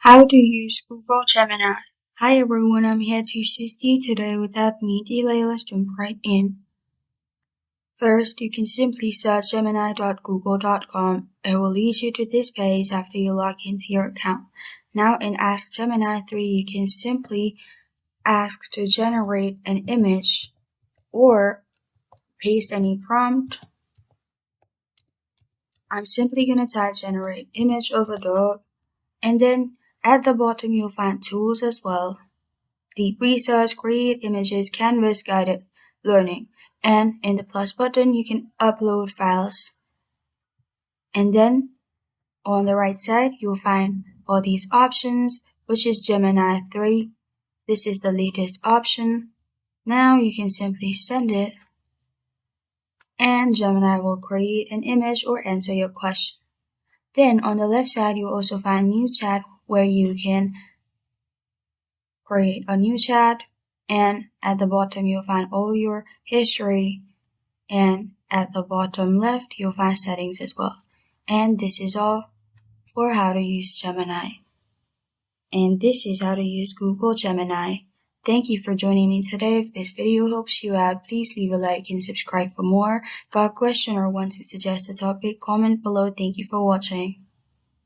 How to use Google Gemini. Hi everyone, I'm here to assist you today. Without any delay, let's jump right in. First, you can simply search gemini.google.com. It will lead you to this page after you log into your account. Now in Ask Gemini 3, you can simply ask to generate an image or paste any prompt. I'm simply going to type generate image of a dog, and then at the bottom you'll find tools as well. Deep research, create images, canvas, guided learning. And in the plus button, you can upload files. And then on the right side, you'll find all these options, which is Gemini 3. This is the latest option. Now you can simply send it, and Gemini will create an image or answer your question. Then on the left side, you'll also find new chat where you can create a new chat, and at the bottom you'll find all your history, and at the bottom left you'll find settings as well. And this is all for how to use Gemini. And this is how to use Google Gemini. Thank you for joining me today. If this video helps you out, please leave a like and subscribe for more. Got a question or want to suggest a topic? Comment below. Thank you for watching.